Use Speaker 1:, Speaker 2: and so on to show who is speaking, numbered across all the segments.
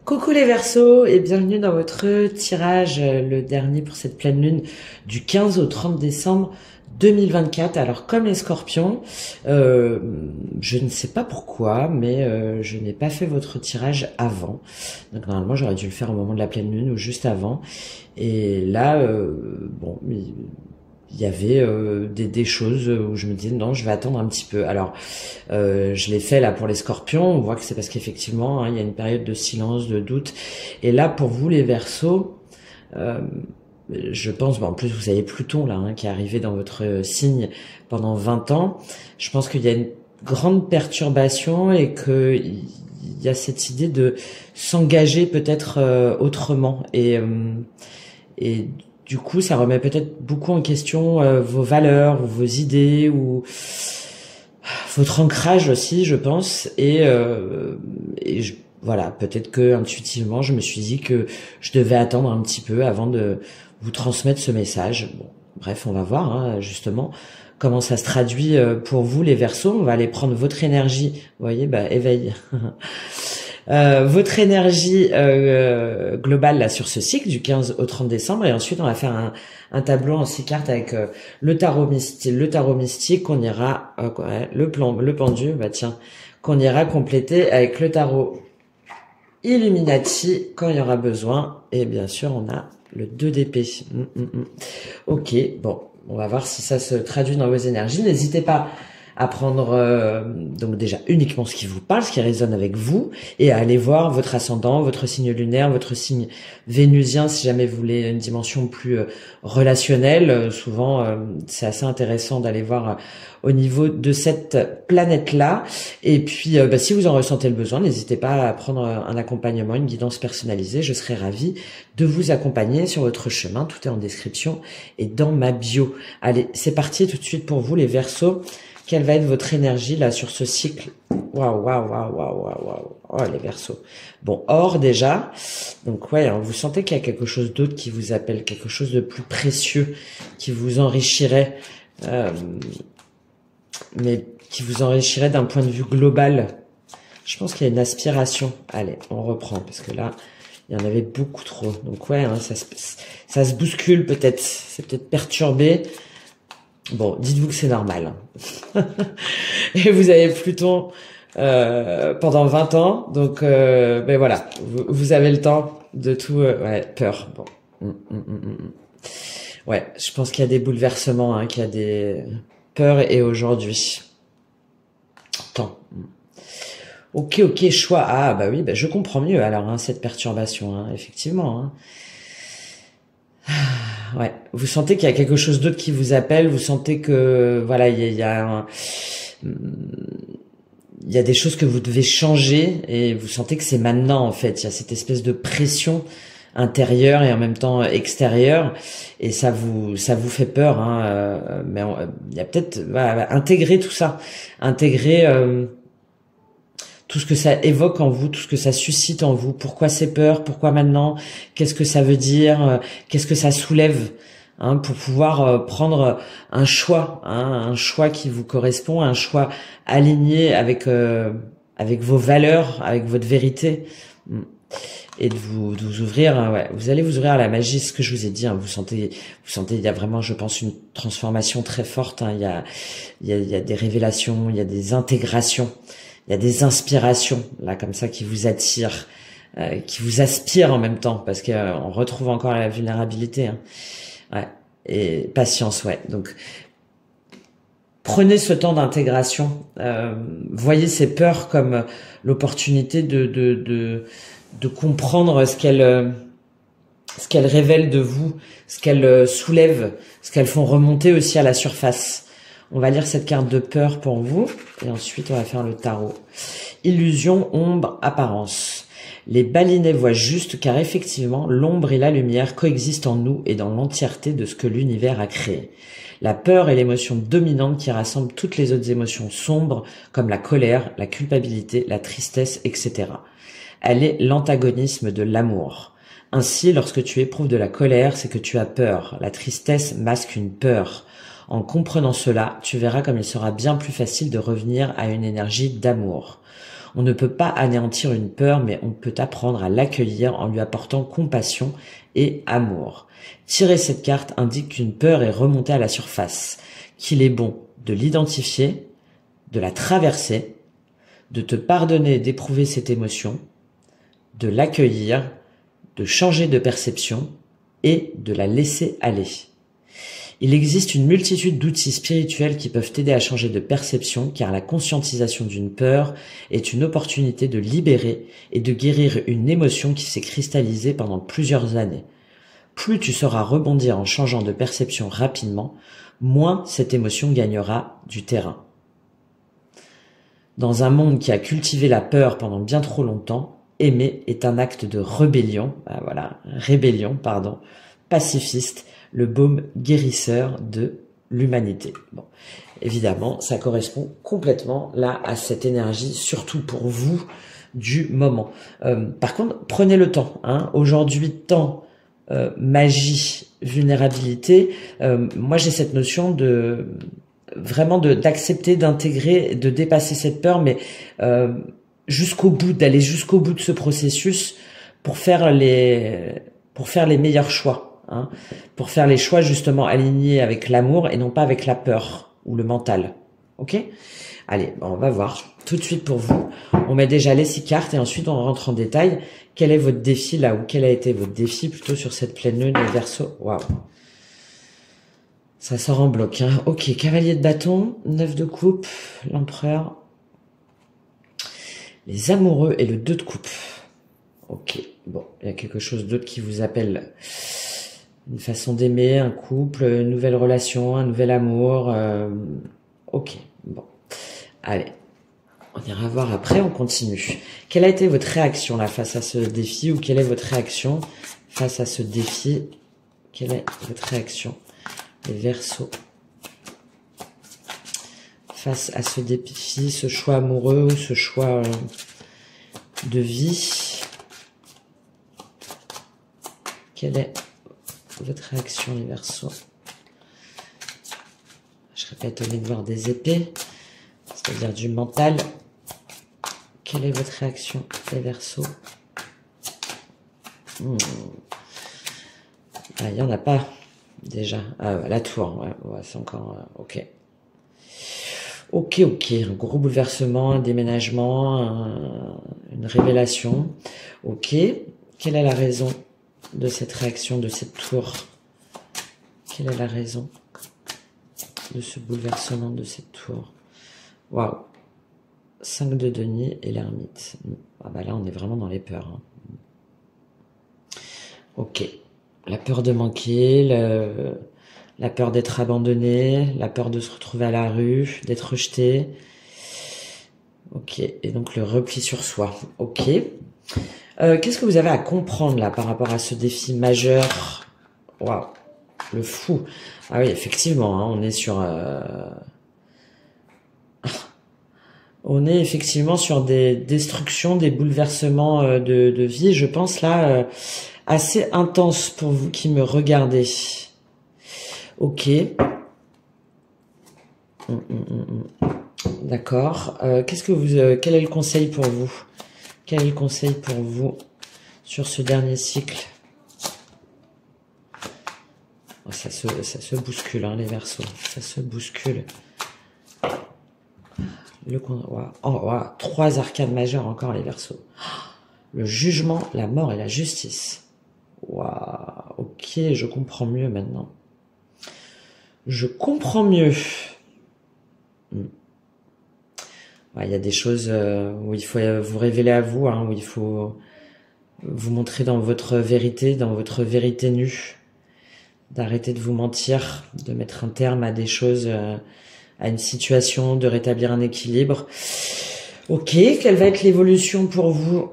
Speaker 1: Coucou les Verseaux et bienvenue dans votre tirage, le dernier pour cette pleine lune du 15 au 30 décembre 2024. Alors comme les Scorpions, je ne sais pas pourquoi, mais je n'ai pas fait votre tirage avant. Donc normalement j'aurais dû le faire au moment de la pleine lune ou juste avant. Et là, bon, il y avait des choses où je me disais non, je vais attendre un petit peu. Alors je l'ai fait là pour les Scorpions, on voit que c'est parce qu'effectivement il y a une période de silence, de doute. Et là pour vous les Verseaux, euh, je pense, en plus vous avez Pluton là qui est arrivé dans votre signe pendant 20 ans. Je pense qu'il y a une grande perturbation et que il y a cette idée de s'engager peut-être autrement et du coup, ça remet peut-être beaucoup en question vos valeurs, ou vos idées, ou votre ancrage aussi, je pense. Voilà, peut-être que intuitivement, je me suis dit que je devais attendre un petit peu avant de vous transmettre ce message. Bon, bref, on va voir justement comment ça se traduit pour vous, les Verseaux. On va aller prendre votre énergie. Vous voyez, éveil. Votre énergie globale là sur ce cycle du 15 au 30 décembre et ensuite on va faire un tableau en 6 cartes avec le tarot mystique qu'on ira le pendu tiens qu'on ira compléter avec le tarot Illuminati quand il y aura besoin et bien sûr on a le 2 d'épée. Ok, bon, on va voir si ça se traduit dans vos énergies. N'hésitez pas à prendre donc déjà uniquement ce qui vous parle, ce qui résonne avec vous, et à aller voir votre ascendant, votre signe lunaire, votre signe vénusien, si jamais vous voulez une dimension plus relationnelle. Souvent, c'est assez intéressant d'aller voir au niveau de cette planète-là. Et puis, si vous en ressentez le besoin, n'hésitez pas à prendre un accompagnement, une guidance personnalisée. Je serai ravie de vous accompagner sur votre chemin. Tout est en description et dans ma bio. Allez, c'est parti tout de suite pour vous, les Verseaux. Quelle va être votre énergie là sur ce cycle? Waouh, waouh, waouh, waouh, waouh, waouh. Oh, les Verseaux. Bon, or déjà. Donc ouais, vous sentez qu'il y a quelque chose d'autre qui vous appelle, quelque chose de plus précieux, qui vous enrichirait, mais qui vous enrichirait d'un point de vue global. Je pense qu'il y a une aspiration. Allez, on reprend parce que là, il y en avait beaucoup trop. Donc ouais, ça se bouscule peut-être. C'est peut-être perturbé. Bon, dites-vous que c'est normal. Et vous avez Pluton pendant 20 ans, donc voilà, vous avez le temps de tout. Ouais, peur. Bon, ouais, je pense qu'il y a des bouleversements, qu'il y a des peurs et aujourd'hui. Temps. Ok, choix. Ah bah oui, je comprends mieux alors cette perturbation, effectivement. Ouais, vous sentez qu'il y a quelque chose d'autre qui vous appelle, vous sentez que voilà, il y a des choses que vous devez changer et vous sentez que c'est maintenant en fait, il y a cette espèce de pression intérieure et en même temps extérieure et ça vous fait peur mais il y a peut-être intégrer tout ça, intégrer tout ce que ça évoque en vous, tout ce que ça suscite en vous, pourquoi c'est peur, pourquoi maintenant, qu'est-ce que ça veut dire, qu'est-ce que ça soulève, pour pouvoir prendre un choix, un choix qui vous correspond, un choix aligné avec vos valeurs, avec votre vérité, et de vous ouvrir, vous allez vous ouvrir à la magie, ce que je vous ai dit, vous sentez, il y a vraiment, je pense, une transformation très forte, il y a des révélations, il y a des intégrations. Il y a des inspirations là comme ça qui vous attirent, qui vous aspirent en même temps parce qu'on retrouve encore la vulnérabilité. Ouais. Et patience, ouais. Donc prenez ce temps d'intégration. Voyez ces peurs comme l'opportunité de comprendre ce qu'elles révèlent de vous, ce qu'elles soulèvent, ce qu'elles font remonter aussi à la surface. On va lire cette carte de peur pour vous. Et ensuite, on va faire le tarot. Illusion, ombre, apparence. Les balinais voient juste car effectivement, l'ombre et la lumière coexistent en nous et dans l'entièreté de ce que l'univers a créé. La peur est l'émotion dominante qui rassemble toutes les autres émotions sombres comme la colère, la culpabilité, la tristesse, etc. Elle est l'antagonisme de l'amour. Ainsi, lorsque tu éprouves de la colère, c'est que tu as peur. La tristesse masque une peur. En comprenant cela, tu verras comme il sera bien plus facile de revenir à une énergie d'amour. On ne peut pas anéantir une peur, mais on peut apprendre à l'accueillir en lui apportant compassion et amour. Tirer cette carte indique qu'une peur est remontée à la surface, qu'il est bon de l'identifier, de la traverser, de te pardonner d'éprouver cette émotion, de l'accueillir, de changer de perception et de la laisser aller. Il existe une multitude d'outils spirituels qui peuvent t'aider à changer de perception, car la conscientisation d'une peur est une opportunité de libérer et de guérir une émotion qui s'est cristallisée pendant plusieurs années. Plus tu sauras rebondir en changeant de perception rapidement, moins cette émotion gagnera du terrain. Dans un monde qui a cultivé la peur pendant bien trop longtemps, aimer est un acte de rébellion, pacifiste, le baume guérisseur de l'humanité. Bon, évidemment, ça correspond complètement là à cette énergie, surtout pour vous, du moment. Par contre, prenez le temps. Aujourd'hui, temps, magie, vulnérabilité. Moi, j'ai cette notion de vraiment d'accepter, d'intégrer, de dépasser cette peur, mais jusqu'au bout, d'aller jusqu'au bout de ce processus pour faire les meilleurs choix. Pour faire les choix justement alignés avec l'amour et non pas avec la peur ou le mental. Ok? Allez, on va voir tout de suite pour vous. On met déjà les 6 cartes et ensuite on rentre en détail. Quel est votre défi là, ou quel a été votre défi plutôt sur cette pleine lune des Verseaux? Waouh! Ça sort en bloc. Ok, cavalier de bâton, 9 de coupe, l'empereur, les amoureux et le 2 de coupe. Ok, bon, il y a quelque chose d'autre qui vous appelle. Une façon d'aimer, un couple, une nouvelle relation, un nouvel amour. Ok, bon. Allez, on ira voir après, on continue. Quelle a été votre réaction là face à ce défi, ou quelle est votre réaction face à ce défi? Quelle est votre réaction, les Verseaux, face à ce défi, ce choix amoureux ou ce choix de vie? Quelle est votre réaction, les Verseaux? Je serais pas étonnée de voir des épées, c'est-à-dire du mental. Quelle est votre réaction, les Verseaux? Il n'y en a pas, déjà. Ah, la tour, ouais c'est encore... ok. Ok, un gros bouleversement, un déménagement, une révélation. Ok, quelle est la raison de cette réaction, de cette tour? Quelle est la raison de ce bouleversement, de cette tour? Waouh! 5 de denier et l'ermite. Ah bah là, on est vraiment dans les peurs. Ok. La peur de manquer, la peur d'être abandonné, la peur de se retrouver à la rue, d'être rejeté. Ok. Et donc, le repli sur soi. Ok. Qu'est-ce que vous avez à comprendre là par rapport à ce défi majeur? Waouh, le fou. Ah oui, effectivement, on est sur... on est effectivement sur des destructions, des bouleversements de vie, je pense là, assez intenses pour vous qui me regardez. Ok. D'accord. Qu'est-ce que vous... quel est le conseil pour vous? Quel est le conseil pour vous sur ce dernier cycle? Oh, ça se bouscule, les Verseaux. Ça se bouscule. Oh, 3 arcades majeures encore, les Verseaux. Le jugement, la mort et la justice. Waouh, ok, je comprends mieux maintenant. Je comprends mieux. Il y a des choses où il faut vous révéler à vous, où il faut vous montrer dans votre vérité nue, d'arrêter de vous mentir, de mettre un terme à des choses, à une situation, de rétablir un équilibre. Ok, quelle va être l'évolution pour vous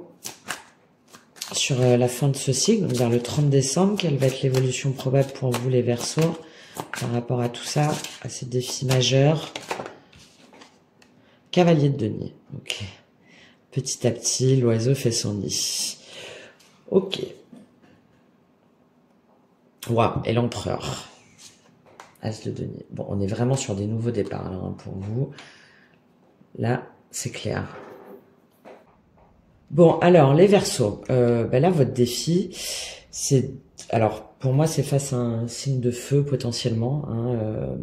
Speaker 1: sur la fin de ce cycle, donc vers le 30 décembre, quelle va être l'évolution probable pour vous, les Verseaux, par rapport à tout ça, à ces défis majeurs? Cavalier de denier, ok. Petit à petit, l'oiseau fait son nid. Ok. Waouh, et l'empereur. As de denier. Bon, on est vraiment sur des nouveaux départs pour vous. Là, c'est clair. Bon, alors les Verseaux, ben là votre défi, c'est, alors pour moi c'est face à un signe de feu potentiellement, hein,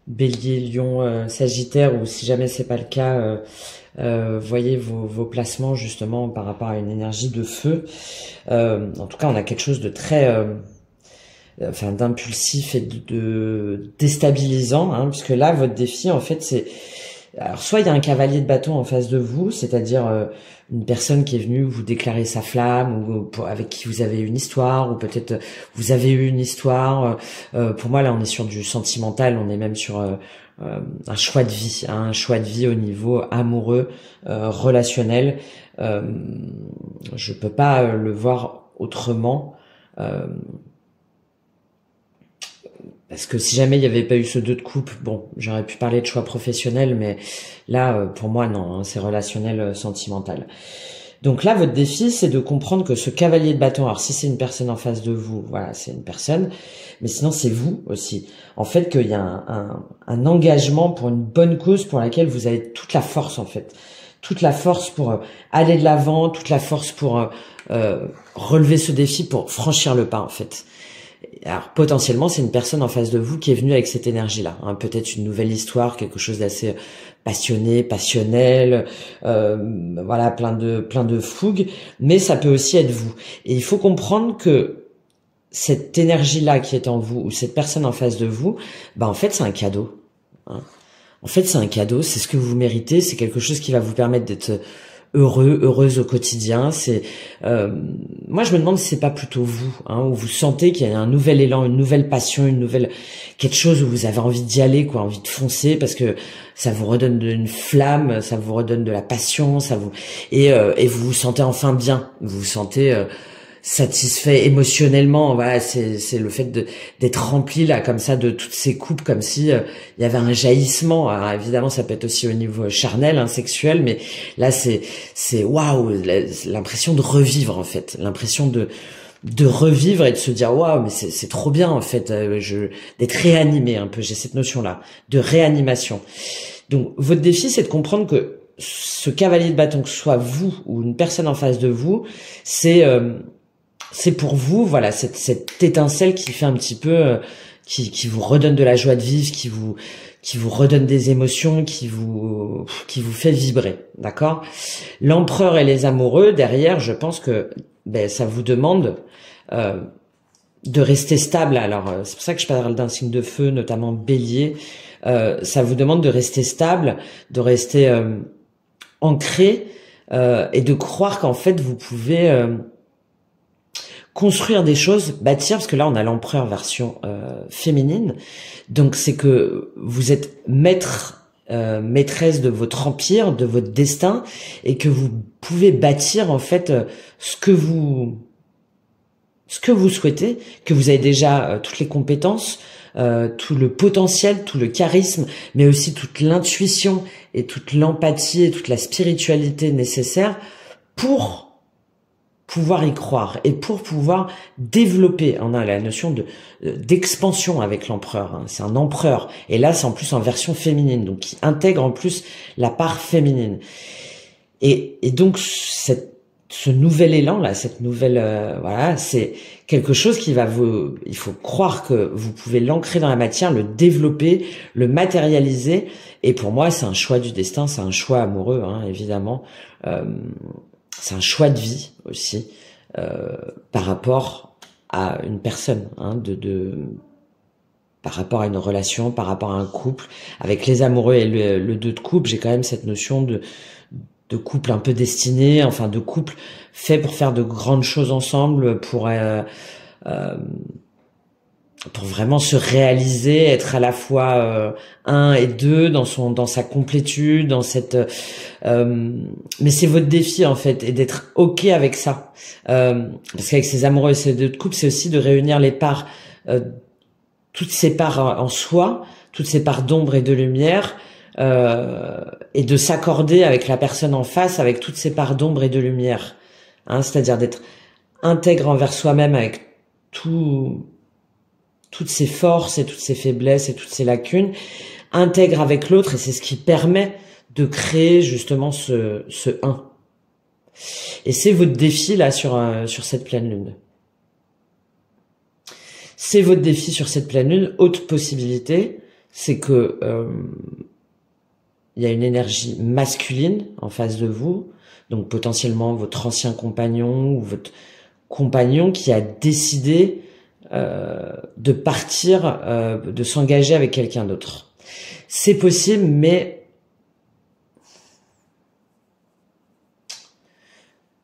Speaker 1: Bélier, Lion, Sagittaire, ou si jamais c'est pas le cas, voyez vos placements justement par rapport à une énergie de feu. En tout cas, on a quelque chose de très, enfin d'impulsif et de déstabilisant, hein, puisque là votre défi en fait c'est, alors soit il y a un cavalier de bâton en face de vous, c'est-à-dire une personne qui est venue vous déclarer sa flamme, ou avec qui vous avez eu une histoire, ou peut-être vous avez eu une histoire. Pour moi là on est sur du sentimental, on est même sur un choix de vie, hein, un choix de vie au niveau amoureux, relationnel. Je peux pas le voir autrement. Euh, Parce que si jamais il n'y avait pas eu ce 2 de coupe, bon, j'aurais pu parler de choix professionnel, mais là, pour moi, non, hein, c'est relationnel, sentimental. Donc là, votre défi, c'est de comprendre que ce cavalier de bâton, alors si c'est une personne en face de vous, voilà, c'est une personne, mais sinon c'est vous aussi. En fait, qu'il y a un engagement pour une bonne cause pour laquelle vous avez toute la force, en fait. Toute la force pour aller de l'avant, toute la force pour relever ce défi, pour franchir le pas, en fait. Alors potentiellement c'est une personne en face de vous qui est venue avec cette énergie-là, hein, peut-être une nouvelle histoire, quelque chose d'assez passionné, passionnel, voilà, plein de fougue, mais ça peut aussi être vous. Et il faut comprendre que cette énergie-là qui est en vous, ou cette personne en face de vous, bah en fait c'est un cadeau, hein. En fait c'est un cadeau, c'est ce que vous méritez, c'est quelque chose qui va vous permettre d'être heureux, heureuse au quotidien. C'est moi je me demande si c'est pas plutôt vous, hein, où vous sentez qu'il y a un nouvel élan, une nouvelle passion, une nouvelle quelque chose où vous avez envie d'y aller, quoi, envie de foncer parce que ça vous redonne une flamme, ça vous redonne de la passion, ça vous et vous vous sentez enfin bien, vous vous sentez satisfait émotionnellement. Voilà, c'est le fait d'être rempli là comme ça de toutes ces coupes, comme si il y avait un jaillissement. Alors évidemment ça peut être aussi au niveau charnel, hein, sexuel, mais là c'est waouh, l'impression de revivre, en fait, l'impression de revivre et de se dire waouh, mais c'est trop bien, en fait, d'être réanimé un peu. J'ai cette notion là de réanimation. Donc votre défi, c'est de comprendre que ce cavalier de bâton, que ce soit vous ou une personne en face de vous, c'est pour vous, voilà, cette étincelle qui fait un petit peu, qui vous redonne de la joie de vivre, qui vous redonne des émotions, qui vous fait vibrer, d'accord? L'empereur et les amoureux, derrière, je pense que ben ça vous demande de rester stable. Alors c'est pour ça que je parle d'un signe de feu, notamment Bélier. Ça vous demande de rester stable, de rester ancré, et de croire qu'en fait vous pouvez construire des choses, bâtir, parce que là on a l'empereur version féminine, donc c'est que vous êtes maître, maîtresse de votre empire, de votre destin, et que vous pouvez bâtir en fait ce que vous souhaitez, que vous avez déjà toutes les compétences, tout le potentiel, tout le charisme, mais aussi toute l'intuition et toute l'empathie et toute la spiritualité nécessaire pour pouvoir y croire et pour pouvoir développer. On a la notion d'expansion avec l'empereur, hein. C'est un empereur, et là c'est en plus en version féminine, donc qui intègre en plus la part féminine. Et donc ce nouvel élan là, cette nouvelle voilà, c'est quelque chose qui va vous, il faut croire que vous pouvez l'ancrer dans la matière, le développer, le matérialiser. Et pour moi c'est un choix du destin, c'est un choix amoureux, hein, évidemment. C'est un choix de vie aussi, par rapport à une personne, hein, par rapport à une relation, par rapport à un couple. Avec les amoureux et le 2 de coupe, j'ai quand même cette notion de couple un peu destiné, enfin de couple fait pour faire de grandes choses ensemble, pour vraiment se réaliser, être à la fois un et deux dans sa complétude, dans cette mais c'est votre défi en fait, et d'être ok avec ça, parce qu'avec ces amoureux et ces 2 de couple, c'est aussi de réunir les parts, toutes ces parts en soi, toutes ces parts d'ombre et de lumière, et de s'accorder avec la personne en face avec toutes ces parts d'ombre et de lumière, hein, c'est-à-dire d'être intègre envers soi-même avec toutes ses forces et toutes ses faiblesses et toutes ses lacunes, intègre avec l'autre, et c'est ce qui permet de créer justement ce un. Et c'est votre défi là sur cette pleine lune. C'est votre défi sur cette pleine lune. Autre possibilité, c'est que il y a une énergie masculine en face de vous, donc potentiellement votre ancien compagnon ou votre compagnon qui a décidé de partir, de s'engager avec quelqu'un d'autre. C'est possible, mais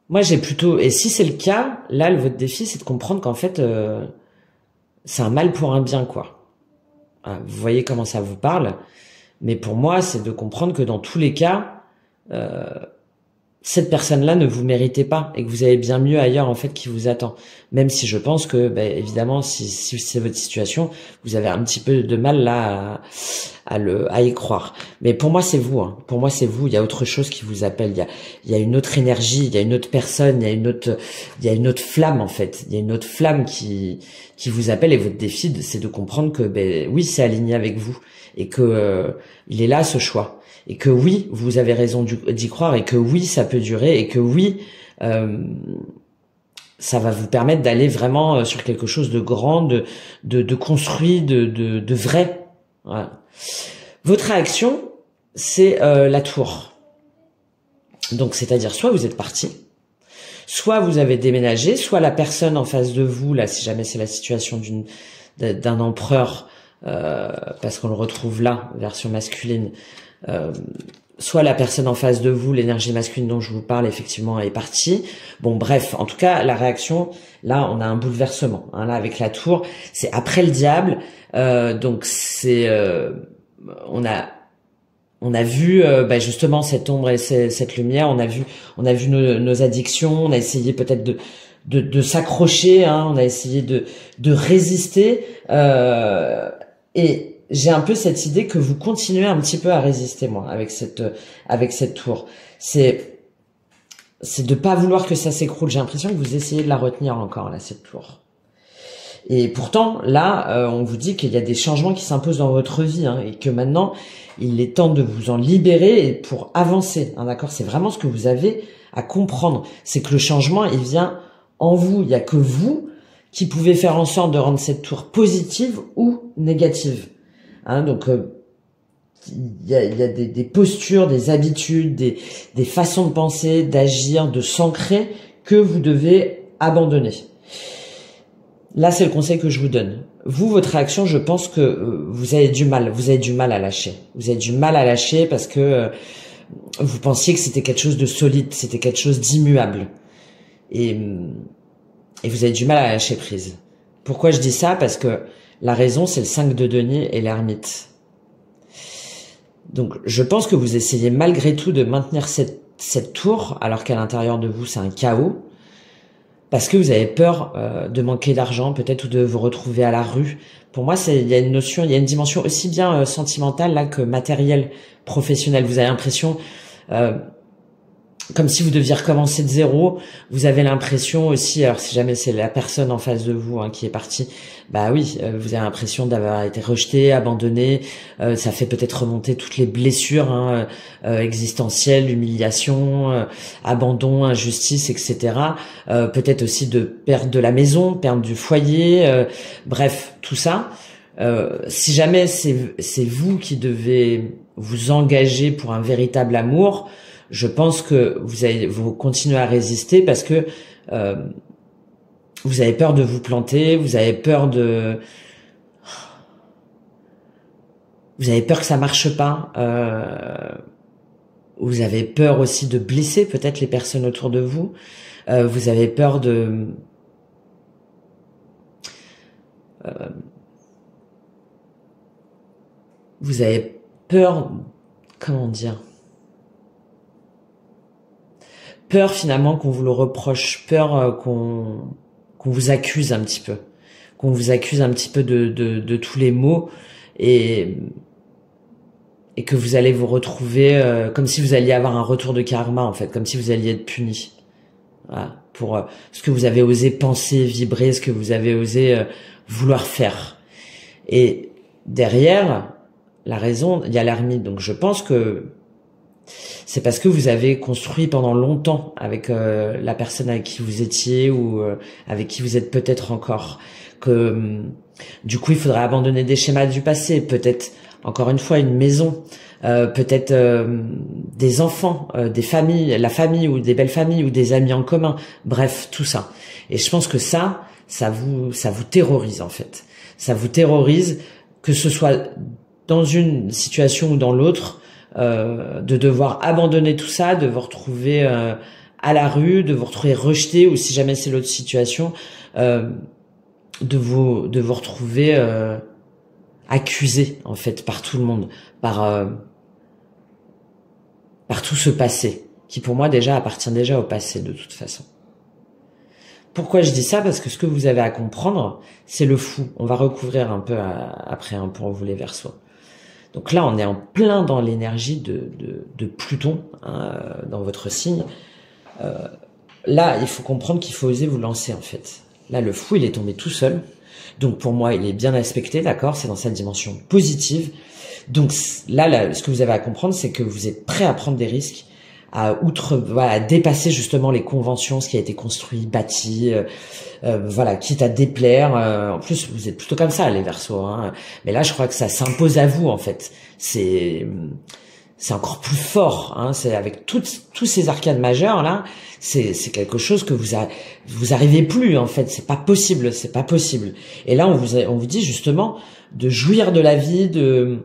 Speaker 1: moi j'ai plutôt, et si c'est le cas, là votre défi c'est de comprendre qu'en fait c'est un mal pour un bien, quoi. Ah, vous voyez comment ça vous parle, mais pour moi c'est de comprendre que dans tous les cas cette personne-là ne vous méritez pas et que vous avez bien mieux ailleurs en fait qui vous attend. Même si je pense que, évidemment, si c'est votre situation, vous avez un petit peu de mal là à y croire. Mais pour moi c'est vous. Hein. Pour moi c'est vous. Il y a autre chose qui vous appelle. Il y a une autre énergie. Il y a une autre personne. Il y a une autre flamme en fait. Il y a une autre flamme qui vous appelle et votre défi c'est de comprendre que oui c'est aligné avec vous et que il est là ce choix. Et que oui, vous avez raison d'y croire, et que oui, ça peut durer, et que oui, ça va vous permettre d'aller vraiment sur quelque chose de grand, de construit, de vrai. Voilà. Votre réaction, c'est la tour. Donc, c'est-à-dire, soit vous êtes parti, soit vous avez déménagé, soit la personne en face de vous, là, si jamais c'est la situation d'un empereur, parce qu'on le retrouve là, version masculine, soit la personne en face de vous, l'énergie masculine dont je vous parle, effectivement, est partie. Bon, bref, en tout cas, la réaction, là, on a un bouleversement. Hein, là, avec la tour, c'est après le diable. Donc, c'est, on a vu justement cette ombre et cette lumière. On a vu nos addictions. On a essayé peut-être de s'accrocher. Hein, on a essayé de résister. Et j'ai un peu cette idée que vous continuez un petit peu à résister, moi, avec cette tour. C'est de pas vouloir que ça s'écroule. J'ai l'impression que vous essayez de la retenir encore, là, cette tour. Et pourtant, là, on vous dit qu'il y a des changements qui s'imposent dans votre vie, hein, et que maintenant, il est temps de vous en libérer et pour avancer, hein, d'accord? C'est vraiment ce que vous avez à comprendre. C'est que le changement, il vient en vous. Il y a que vous qui pouvez faire en sorte de rendre cette tour positive ou négative. Hein, donc il y a des postures, des habitudes, des façons de penser, d'agir, de s'ancrer que vous devez abandonner. Là, c'est le conseil que je vous donne. Vous, votre réaction, je pense que vous avez du mal à lâcher. Vous avez du mal à lâcher parce que vous pensiez que c'était quelque chose de solide, c'était quelque chose d'immuable. Et vous avez du mal à lâcher prise. Pourquoi je dis ça? Parce que la raison, c'est le 5 de denier et l'ermite. Donc, je pense que vous essayez malgré tout de maintenir cette tour, alors qu'à l'intérieur de vous, c'est un chaos, parce que vous avez peur de manquer d'argent, peut-être, ou de vous retrouver à la rue. Pour moi, il y a une notion, il y a une dimension aussi bien sentimentale là que matérielle, professionnelle. Vous avez l'impression, comme si vous deviez recommencer de zéro. Vous avez l'impression aussi, alors si jamais c'est la personne en face de vous qui est partie, bah oui, vous avez l'impression d'avoir été rejeté, abandonné. Ça fait peut-être remonter toutes les blessures existentielles, humiliation, abandon, injustice, etc. Peut-être aussi de perdre de la maison, perdre du foyer, bref, tout ça. Si jamais c'est vous qui devez vous engager pour un véritable amour, je pense que vous continuez à résister parce que vous avez peur de vous planter, vous avez peur que ça marche pas, vous avez peur aussi de blesser peut-être les personnes autour de vous, vous avez peur vous avez peur, comment dire, peur finalement qu'on vous le reproche, peur qu'on vous accuse un petit peu, de tous les maux et que vous allez vous retrouver comme si vous alliez avoir un retour de karma en fait, comme si vous alliez être puni. Voilà, pour ce que vous avez osé penser, vibrer, ce que vous avez osé vouloir faire. Et derrière la raison, il y a l'ermite. Donc je pense que c'est parce que vous avez construit pendant longtemps avec la personne avec qui vous étiez ou avec qui vous êtes peut-être encore, que du coup il faudrait abandonner des schémas du passé, peut-être encore une fois une maison, peut-être des enfants, des familles, la famille ou des belles familles ou des amis en commun, bref, tout ça. Et je pense que ça vous terrorise en fait. Ça vous terrorise, que ce soit dans une situation ou dans l'autre, de devoir abandonner tout ça, de vous retrouver à la rue, de vous retrouver rejeté, ou si jamais c'est l'autre situation, de vous retrouver accusé en fait par tout le monde, par tout ce passé qui pour moi déjà appartient déjà au passé de toute façon. Pourquoi je dis ça? Parce que ce que vous avez à comprendre, c'est le fou. On va recouvrir un peu après pour vous les Verseaux. Donc là, on est en plein dans l'énergie de Pluton dans votre signe. Là, il faut comprendre qu'il faut oser vous lancer en fait. Là, le fou, il est tombé tout seul. Donc pour moi, il est bien aspecté, d'accord? C'est dans sa dimension positive. Donc là, ce que vous avez à comprendre, c'est que vous êtes prêt à prendre des risques, à dépasser justement les conventions, ce qui a été construit, bâti, voilà, quitte à déplaire. En plus, vous êtes plutôt comme ça, les Verseaux. Mais là, je crois que ça s'impose à vous, en fait. C'est encore plus fort. C'est avec tous ces arcanes majeures là. C'est quelque chose que vous arrivez plus, en fait. C'est pas possible. C'est pas possible. Et là, on vous dit justement de jouir de la vie, de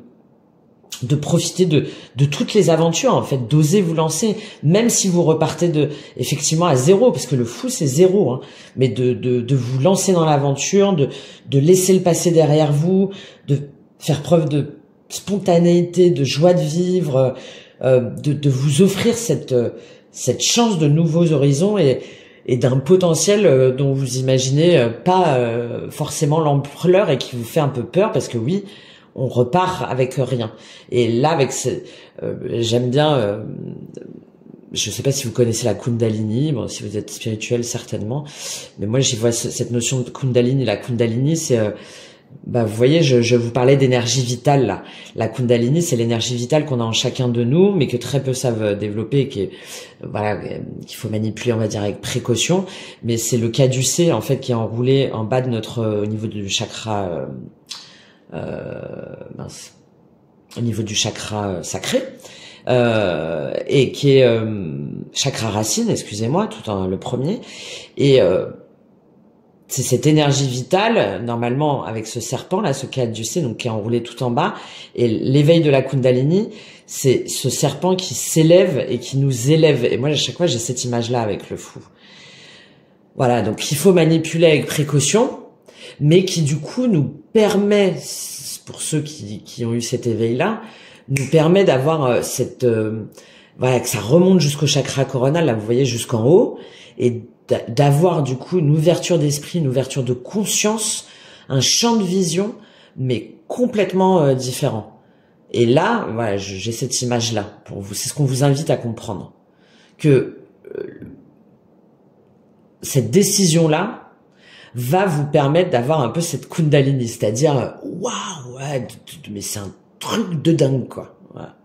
Speaker 1: profiter de toutes les aventures, en fait, d'oser vous lancer, même si vous repartez effectivement à zéro, parce que le fou c'est zéro, mais de vous lancer dans l'aventure, de laisser le passé derrière vous, de faire preuve de spontanéité, de joie de vivre, de vous offrir cette chance de nouveaux horizons et d'un potentiel dont vous imaginez pas forcément l'ampleur et qui vous fait un peu peur, parce que oui, on repart avec rien. Et là, j'aime bien, je sais pas si vous connaissez la Kundalini, bon, si vous êtes spirituel, certainement, mais moi, j'y vois cette notion de Kundalini. La Kundalini, c'est, vous voyez, je vous parlais d'énergie vitale, là. La Kundalini, c'est l'énergie vitale qu'on a en chacun de nous, mais que très peu savent développer, qu'il faut manipuler, on va dire, avec précaution. Mais c'est le caducée, en fait, qui est enroulé en bas de au niveau du chakra, au niveau du chakra sacré, et qui est chakra racine, excusez-moi, le premier, et c'est cette énergie vitale, normalement avec ce serpent là, ce caducée, donc qui est enroulé tout en bas, et l'éveil de la Kundalini, c'est ce serpent qui s'élève et qui nous élève. Et moi, à chaque fois, j'ai cette image là avec le fou. Voilà, donc il faut manipuler avec précaution, mais qui du coup nous permet, pour ceux qui ont eu cet éveil-là, nous permet d'avoir que ça remonte jusqu'au chakra coronal, là vous voyez, jusqu'en haut, et d'avoir du coup une ouverture d'esprit, une ouverture de conscience, un champ de vision, mais complètement différent. Et là, voilà, j'ai cette image-là pour vous. C'est ce qu'on vous invite à comprendre, que cette décision-là va vous permettre d'avoir un peu cette Kundalini, c'est-à-dire waouh, ouais, mais c'est un truc de dingue, quoi. Voilà.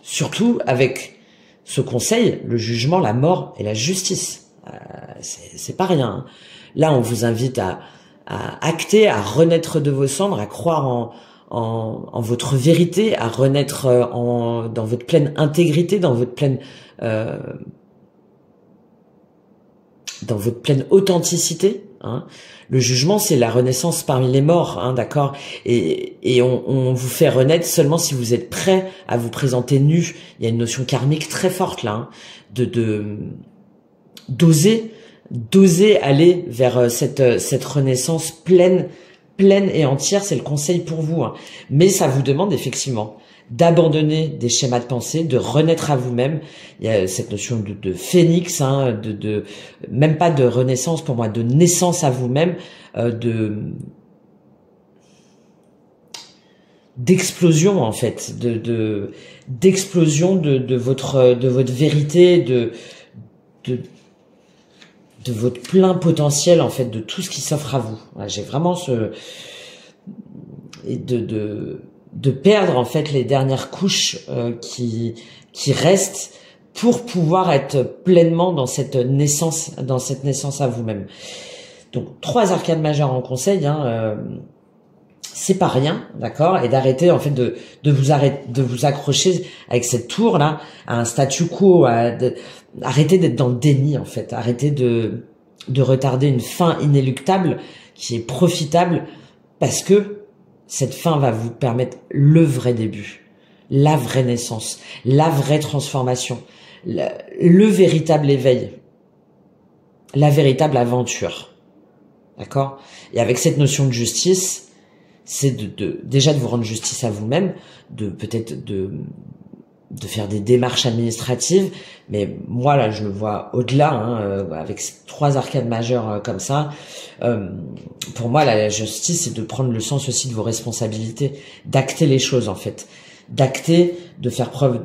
Speaker 1: Surtout avec ce conseil, le jugement, la mort et la justice. C'est pas rien. Là, on vous invite à acter, à renaître de vos cendres, à croire en votre vérité, à renaître dans votre pleine intégrité, dans votre pleine authenticité. Le jugement, c'est la renaissance parmi les morts, d'accord, et on vous fait renaître seulement si vous êtes prêt à vous présenter nu. Il y a une notion karmique très forte là, d'oser aller vers cette renaissance pleine et entière. C'est le conseil pour vous, mais ça vous demande effectivement d'abandonner des schémas de pensée, de renaître à vous-même. Il y a cette notion de phénix, même pas de renaissance pour moi, de naissance à vous-même, d'explosion en fait, d'explosion de votre vérité, de votre plein potentiel en fait, de tout ce qui s'offre à vous. Voilà, j'ai vraiment de perdre en fait les dernières couches qui restent pour pouvoir être pleinement dans cette naissance à vous-même. Donc 3 arcanes majeures en conseil, hein, c'est pas rien, d'accord, et d'arrêter en fait de vous accrocher avec cette tour là à un statu quo, arrêter d'être dans le déni en fait, arrêter de retarder une fin inéluctable qui est profitable, parce que cette fin va vous permettre le vrai début, la vraie naissance, la vraie transformation, le véritable éveil, la véritable aventure, d'accord. Et avec cette notion de justice, c'est déjà de vous rendre justice à vous-même, peut-être de faire des démarches administratives, mais moi là je le vois au-delà, hein, avec ces 3 arcanes majeures comme ça. Pour moi la justice, c'est de prendre le sens aussi de vos responsabilités, d'acter les choses en fait, d'acter, de faire preuve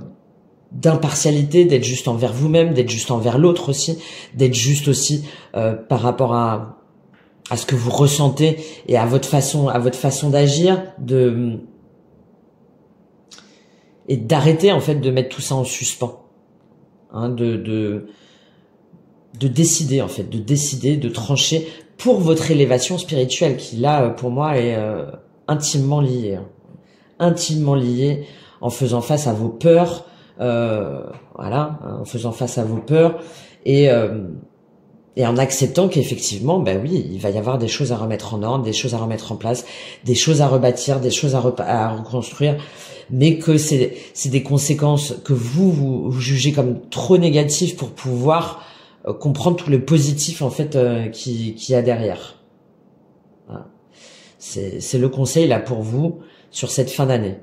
Speaker 1: d'impartialité, d'être juste envers vous-même, d'être juste envers l'autre aussi, d'être juste aussi par rapport à ce que vous ressentez et à votre façon d'agir, et d'arrêter en fait de mettre tout ça en suspens, hein, de décider en fait, de trancher pour votre élévation spirituelle qui là pour moi est intimement liée, hein, intimement liée, en faisant face à vos peurs, voilà, hein, en faisant face à vos peurs et en acceptant qu'effectivement, ben oui, il va y avoir des choses à remettre en ordre, des choses à remettre en place, des choses à rebâtir, des choses à reconstruire, mais que c'est des conséquences que vous jugez comme trop négatives pour pouvoir comprendre tout le positif en fait qui y a derrière. Voilà. C'est le conseil là pour vous sur cette fin d'année,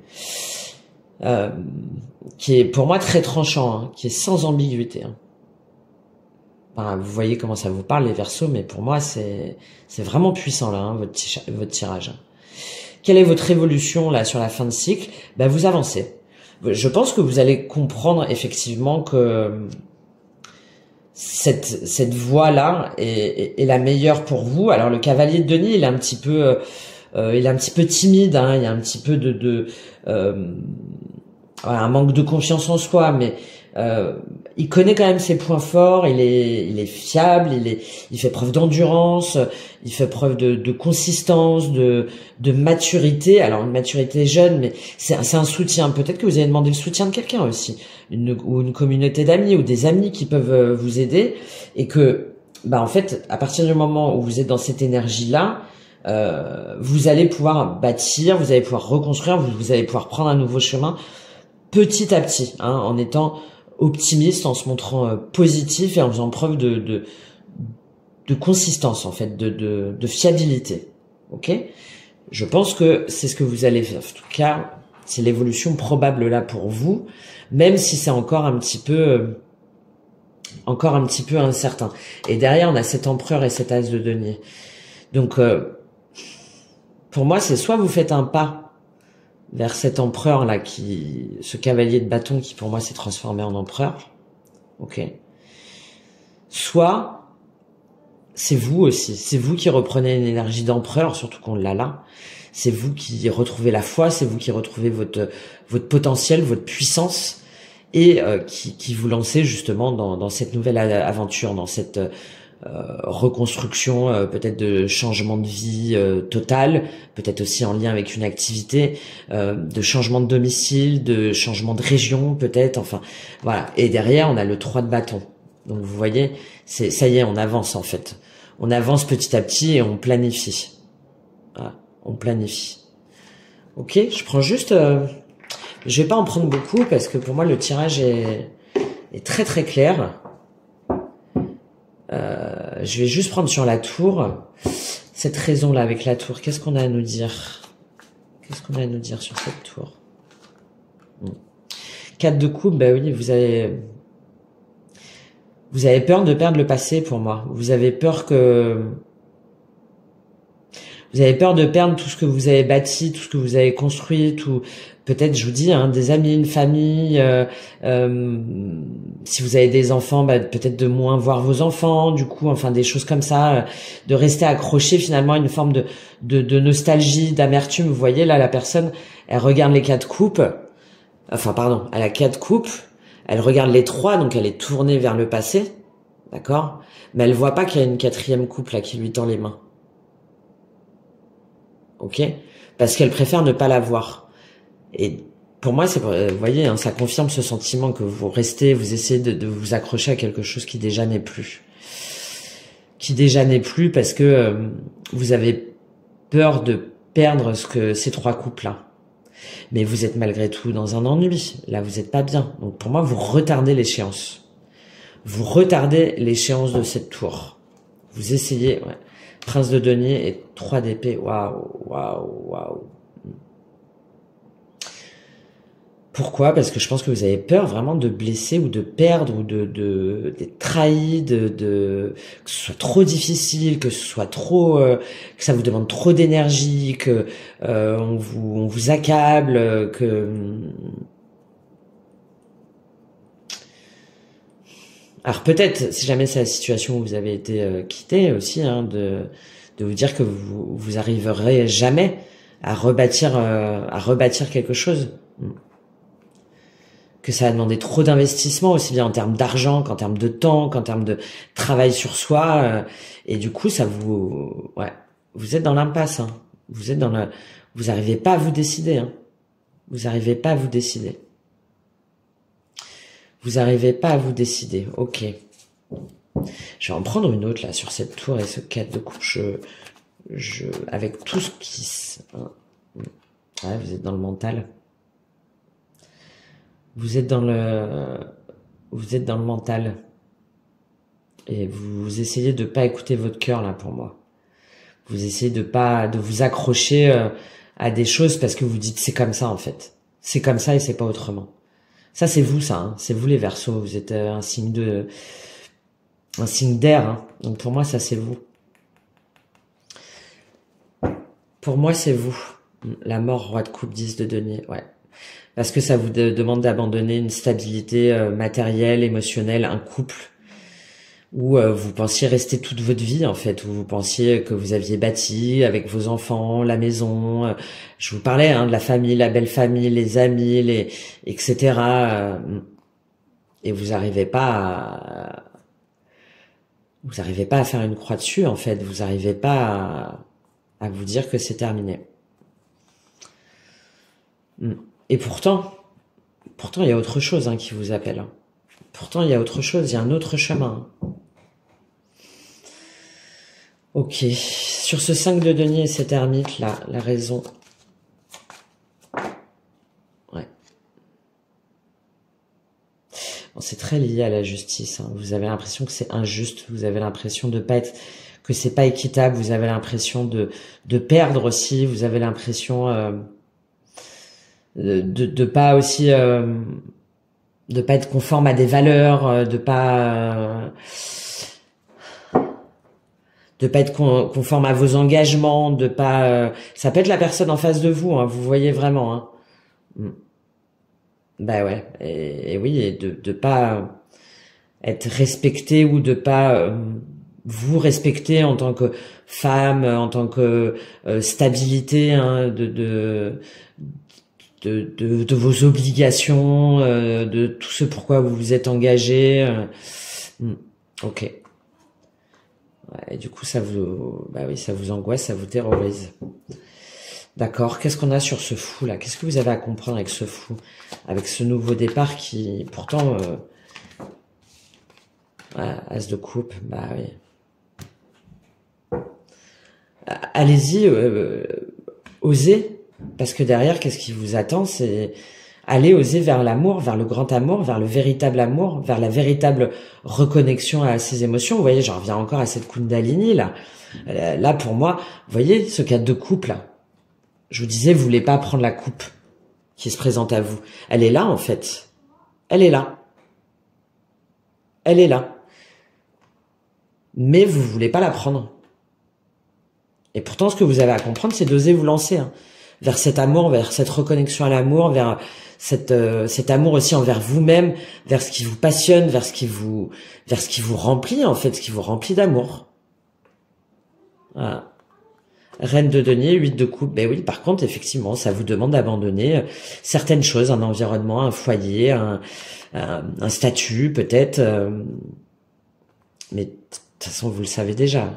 Speaker 1: qui est pour moi très tranchant, hein, qui est sans ambiguïté, hein. Enfin, vous voyez comment ça vous parle les Verseaux, mais pour moi c'est vraiment puissant là, hein, votre tirage. Quelle est votre évolution là sur la fin de cycle? Ben, vous avancez. Je pense que vous allez comprendre effectivement que cette voie là est la meilleure pour vous. Alors le cavalier de Denis, il est un petit peu timide, hein, il y a un petit peu un manque de confiance en soi, mais il connaît quand même ses points forts, il est fiable, il fait preuve d'endurance, il fait preuve de consistance, de maturité. Alors une maturité jeune, mais c'est un soutien. Peut-être que vous avez demandé le soutien de quelqu'un aussi, ou une communauté d'amis ou des amis qui peuvent vous aider, et que en fait à partir du moment où vous êtes dans cette énergie-là, vous allez pouvoir bâtir, vous allez pouvoir reconstruire, vous allez pouvoir prendre un nouveau chemin petit à petit, hein, en étant optimiste, en se montrant positif et en faisant preuve de consistance en fait, de fiabilité. Ok, je pense que c'est ce que vous allez faire. En tout cas, c'est l'évolution probable là pour vous, même si c'est encore un petit peu incertain. Et derrière, on a cet empereur et cet as de denier. Donc, pour moi, c'est soit vous faites un pas vers cet empereur là, ce cavalier de bâton qui pour moi s'est transformé en empereur, ok. Soit c'est vous aussi, c'est vous qui reprenez une énergie d'empereur, surtout qu'on l'a là. C'est vous qui retrouvez la foi, c'est vous qui retrouvez votre potentiel, votre puissance, et qui vous lancez justement dans cette nouvelle aventure, dans cette reconstruction, peut-être de changement de vie total, peut-être aussi en lien avec une activité, de changement de domicile, de changement de région peut-être, enfin voilà. Et derrière on a le 3 de bâton, donc vous voyez, ça y est, on avance en fait, on avance petit à petit et on planifie, voilà, on planifie. Ok, je prends juste je vais pas en prendre beaucoup parce que pour moi le tirage est très très clair. Je vais juste prendre sur la tour, cette raison-là avec la tour. Qu'est-ce qu'on a à nous dire? Qu'est-ce qu'on a à nous dire sur cette tour? 4 de coupe, bah oui, vous avez peur de perdre le passé pour moi. Vous avez peur que... Vous avez peur de perdre tout ce que vous avez bâti, tout ce que vous avez construit, tout. Peut-être, je vous dis, hein, des amis, une famille. Si vous avez des enfants, bah, peut-être de moins voir vos enfants. Du coup, enfin, des choses comme ça, de rester accroché finalement à une forme de nostalgie, d'amertume. Vous voyez là, la personne, elle regarde les 4 coupes. Enfin, pardon, elle a 4 coupes. Elle regarde les 3, donc elle est tournée vers le passé, d'accord. Mais elle voit pas qu'il y a une 4e coupe là qui lui tend les mains. Ok, parce qu'elle préfère ne pas la voir. Et pour moi, c'est, vous voyez, hein, ça confirme ce sentiment que vous restez, vous essayez de vous accrocher à quelque chose qui déjà n'est plus. Qui déjà n'est plus parce que vous avez peur de perdre ces 3 couples-là. Mais vous êtes malgré tout dans un ennui. Là, vous n'êtes pas bien. Donc pour moi, vous retardez l'échéance. Vous retardez l'échéance de cette tour. Vous essayez, ouais. Prince de denier et 3 d'épée. Waouh, waouh, waouh. Pourquoi? Parce que je pense que vous avez peur vraiment de blesser ou de perdre ou d'être trahi, que ce soit trop difficile, que ce soit trop, que ça vous demande trop d'énergie, que on vous accable, que. Alors peut-être, si jamais c'est la situation où vous avez été quitté aussi, hein, de vous dire que vous arriverez jamais à rebâtir quelque chose. Que ça a demandé trop d'investissement, aussi bien en termes d'argent qu'en termes de temps, qu'en termes de travail sur soi. Et du coup, ça ouais, vous êtes dans l'impasse. Hein. Vous arrivez pas à vous décider. Hein. Vous arrivez pas à vous décider. Vous arrivez pas à vous décider. Ok. Je vais en prendre une autre là sur cette tour et ce 4 de coupe. Avec tout ce qui... Ouais, vous êtes dans le mental. Vous êtes dans le mental. Et vous essayez de pas écouter votre cœur là pour moi. Vous essayez de vous accrocher à des choses parce que vous dites c'est comme ça en fait. C'est comme ça et c'est pas autrement. Ça c'est vous ça, hein. C'est vous les Verseaux. Vous êtes un signe d'air. Hein. Donc pour moi ça c'est vous. Pour moi c'est vous. La mort, roi de coupe, 10 de denier. Ouais. Parce que ça vous demande d'abandonner une stabilité matérielle, émotionnelle, un couple où vous pensiez rester toute votre vie en fait, où vous pensiez que vous aviez bâti avec vos enfants, la maison. Je vous parlais hein, de la famille, la belle famille, les amis, etc. Et vous n'arrivez pas à faire une croix dessus en fait. Vous n'arrivez pas à vous dire que c'est terminé. Et pourtant, il y a autre chose hein, qui vous appelle. Pourtant, il y a autre chose, il y a un autre chemin. Ok, sur ce 5 de denier et cet ermite, là, la raison. Ouais. Bon, c'est très lié à la justice. Hein. Vous avez l'impression que c'est injuste, vous avez l'impression de pas être, que c'est pas équitable, vous avez l'impression de perdre aussi, vous avez l'impression de pas aussi de pas être conforme à des valeurs, de pas être conforme à vos engagements, de pas ça peut être la personne en face de vous, hein, vous voyez vraiment hein. Bah ouais, et oui, et de pas être respecté ou de pas vous respecter en tant que femme, en tant que stabilité hein, de vos obligations, de tout ce pourquoi vous vous êtes engagé. Ok. Ouais, et du coup, ça vous angoisse, ça vous terrorise. D'accord. Qu'est-ce qu'on a sur ce fou là? Qu'est-ce que vous avez à comprendre avec ce fou, avec ce nouveau départ qui, pourtant, as de coupe, bah oui. Allez-y, osez. Parce que derrière, qu'est-ce qui vous attend? C'est aller oser vers l'amour, vers le grand amour, vers le véritable amour, vers la véritable reconnexion à ses émotions. Vous voyez, j'en reviens encore à cette Kundalini, là. Là, pour moi, vous voyez, ce 4 de coupe, là. Je vous disais, vous voulez pas prendre la coupe qui se présente à vous. Elle est là, en fait. Elle est là. Elle est là. Mais vous voulez pas la prendre. Et pourtant, ce que vous avez à comprendre, c'est d'oser vous lancer hein, vers cet amour, vers cette reconnexion à l'amour, vers cet amour aussi envers vous-même, vers ce qui vous passionne, vers ce qui vous remplit en fait, ce qui vous remplit d'amour. Voilà. Reine de denier, 8 de coupe. Ben oui, par contre, effectivement, ça vous demande d'abandonner certaines choses, un environnement, un foyer, un statut peut-être. Mais de toute façon, vous le savez déjà.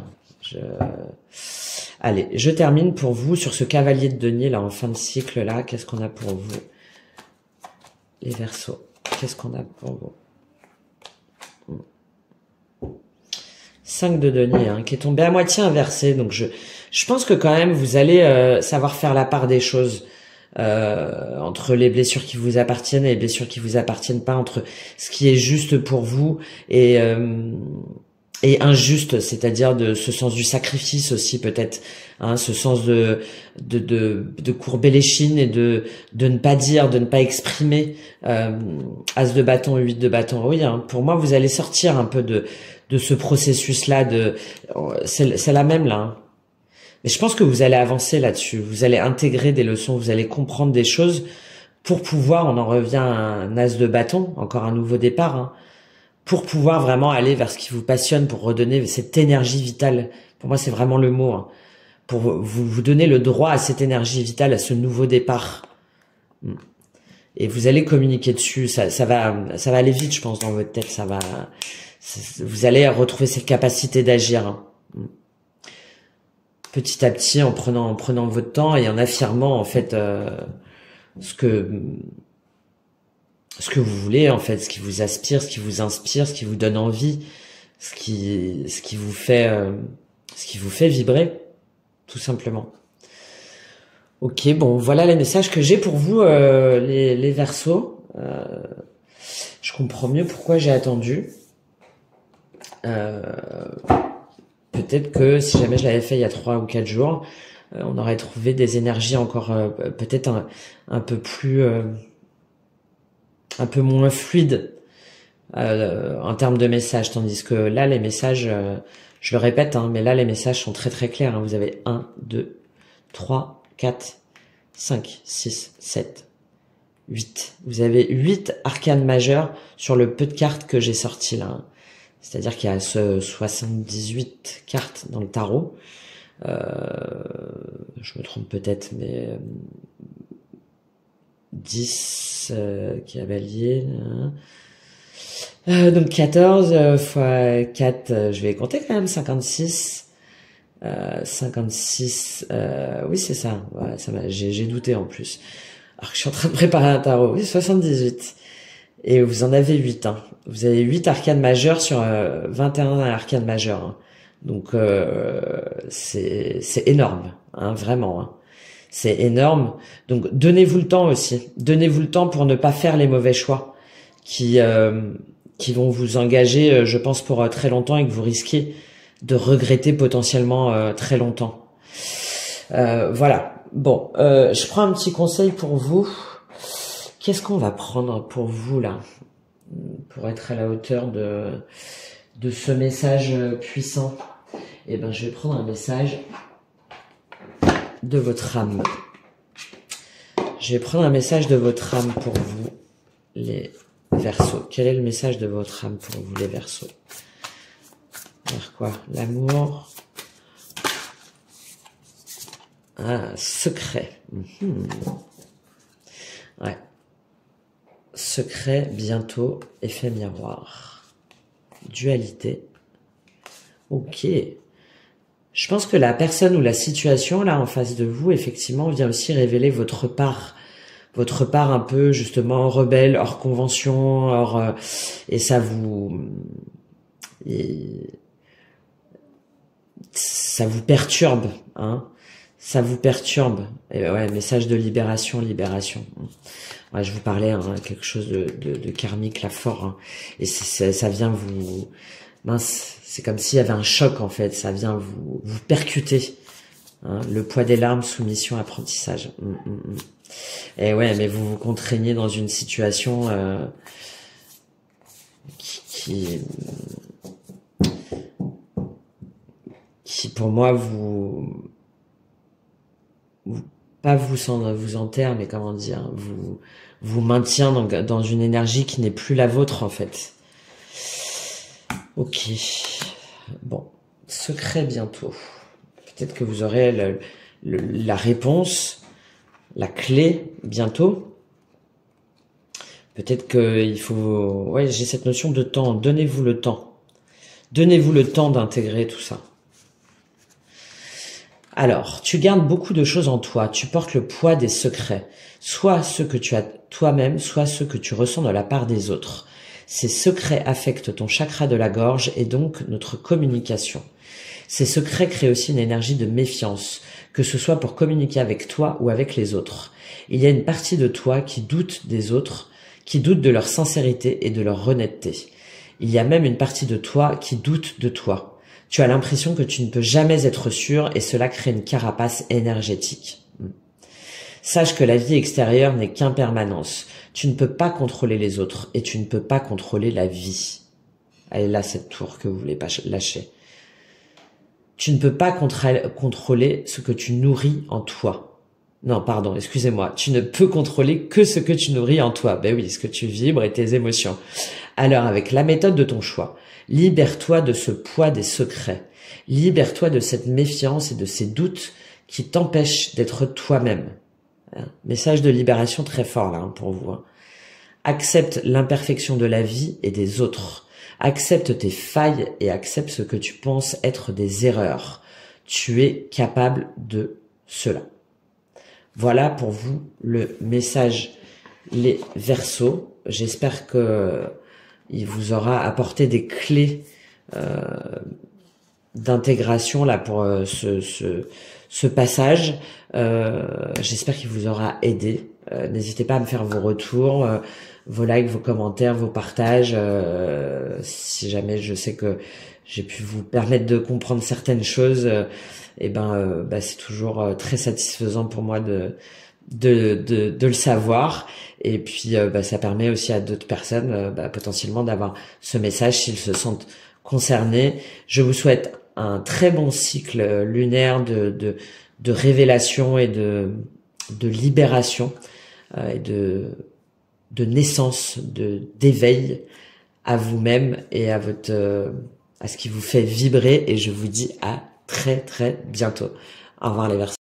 Speaker 1: Allez, je termine pour vous sur ce cavalier de denier là en fin de cycle là. Qu'est-ce qu'on a pour vous, les Verseaux? Qu'est-ce qu'on a pour vous? 5 de denier hein, qui est tombé à moitié inversé. Donc je pense que quand même vous allez savoir faire la part des choses entre les blessures qui vous appartiennent et les blessures qui vous appartiennent pas, entre ce qui est juste pour vous et injuste, c'est-à-dire de ce sens du sacrifice aussi peut-être, hein, ce sens de courber l'échine et de ne pas dire, de ne pas exprimer. As de bâton, 8 de bâton, oui. Hein, pour moi, vous allez sortir un peu de ce processus-là. C'est la même là. Hein. Mais je pense que vous allez avancer là-dessus. Vous allez intégrer des leçons, vous allez comprendre des choses pour pouvoir. On en revient à un as de bâton, encore un nouveau départ. Hein, pour pouvoir vraiment aller vers ce qui vous passionne, pour redonner cette énergie vitale. Pour moi, c'est vraiment le mot. Hein, pour vous donner le droit à cette énergie vitale, à ce nouveau départ. Et vous allez communiquer dessus. Ça va aller vite, je pense, dans votre tête. Vous allez retrouver cette capacité d'agir. Hein. Petit à petit, en prenant votre temps et en affirmant, en fait, ce que vous voulez en fait, ce qui vous aspire, ce qui vous inspire, ce qui vous donne envie, ce qui vous fait vibrer, tout simplement. Ok, bon, voilà les messages que j'ai pour vous, les Verseaux. Je comprends mieux pourquoi j'ai attendu. Peut-être que si jamais je l'avais fait il y a 3 ou 4 jours, on aurait trouvé des énergies encore peut-être un peu plus un peu moins fluide en termes de messages, tandis que là les messages, je le répète, hein, mais là les messages sont très très clairs. Hein. Vous avez 1, 2, 3, 4, 5, 6, 7, 8. Vous avez 8 arcanes majeures sur le peu de cartes que j'ai sorti là. Hein. C'est-à-dire qu'il y a 78 cartes dans le tarot. Je me trompe peut-être, mais 10 cavaliers. Donc 14 fois 4, je vais compter quand même, 56. 56, oui c'est ça. Ouais, j'ai douté en plus. Alors que je suis en train de préparer un tarot. Oui, 78. Et vous en avez 8. Hein. Vous avez 8 arcanes majeures sur 21 arcanes majeures. Hein. Donc c'est énorme, hein, vraiment. Hein. C'est énorme. Donc donnez-vous le temps aussi. Donnez-vous le temps pour ne pas faire les mauvais choix qui vont vous engager, je pense, pour très longtemps et que vous risquez de regretter potentiellement très longtemps. Voilà. Bon, je prends un petit conseil pour vous. Qu'est-ce qu'on va prendre pour vous là, pour être à la hauteur de ce message puissant? Eh ben, je vais prendre un message de votre âme. Je vais prendre un message de votre âme pour vous, les Verseaux. Quel est le message de votre âme pour vous, les Verseaux? Vers quoi? L'amour. Ah, secret. Ouais. Secret, bientôt, effet miroir. Dualité. Ok. Je pense que la personne ou la situation là en face de vous, effectivement, vient aussi révéler votre part un peu justement rebelle, hors convention, et ça vous perturbe, hein. Ça vous perturbe. Et ouais, message de libération. Ouais, je vous parlais, hein, quelque chose de karmique là fort, hein. Et ça vient vous, mince, c'est comme s'il y avait un choc en fait. Ça vient vous percuter. Hein, le poids des larmes, soumission, apprentissage. Et ouais, mais vous vous contraignez dans une situation qui pour moi pas vous enterre, mais comment dire, vous maintient dans une énergie qui n'est plus la vôtre en fait. Ok, bon, secret bientôt. Peut-être que vous aurez la réponse, la clé bientôt. Peut-être qu'il faut... Ouais, j'ai cette notion de temps. Donnez-vous le temps. Donnez-vous le temps d'intégrer tout ça. Alors, tu gardes beaucoup de choses en toi. Tu portes le poids des secrets. Soit ceux que tu as toi-même, soit ceux que tu ressens de la part des autres. Ces secrets affectent ton chakra de la gorge et donc notre communication. Ces secrets créent aussi une énergie de méfiance, que ce soit pour communiquer avec toi ou avec les autres. Il y a une partie de toi qui doute des autres, qui doute de leur sincérité et de leur honnêteté. Il y a même une partie de toi qui doute de toi. Tu as l'impression que tu ne peux jamais être sûr et cela crée une carapace énergétique. Sache que la vie extérieure n'est qu'impermanence. Tu ne peux pas contrôler les autres et tu ne peux pas contrôler la vie. Elle est là, cette tour que vous voulez pas lâcher. Tu ne peux pas contrôler ce que tu nourris en toi. Non, pardon, excusez-moi. Tu ne peux contrôler que ce que tu nourris en toi. Ben oui, ce que tu vibres et tes émotions. Alors, avec la méthode de ton choix, libère-toi de ce poids des secrets. Libère-toi de cette méfiance et de ces doutes qui t'empêchent d'être toi-même. Message de libération très fort là pour vous. Accepte l'imperfection de la vie et des autres. Accepte tes failles et accepte ce que tu penses être des erreurs. Tu es capable de cela. Voilà pour vous le message, les Verseaux. J'espère que il vous aura apporté des clés d'intégration là pour ce passage. J'espère qu'il vous aura aidé. N'hésitez pas à me faire vos retours, vos likes, vos commentaires, vos partages. Si jamais je sais que j'ai pu vous permettre de comprendre certaines choses, c'est toujours très satisfaisant pour moi de le savoir. Et puis ça permet aussi à d'autres personnes potentiellement d'avoir ce message s'ils se sentent concernés. Je vous souhaite un très bon cycle lunaire de révélation et de libération et de naissance, d'éveil à vous-même et à ce qui vous fait vibrer. Et je vous dis à très très bientôt. Au revoir les Verseaux.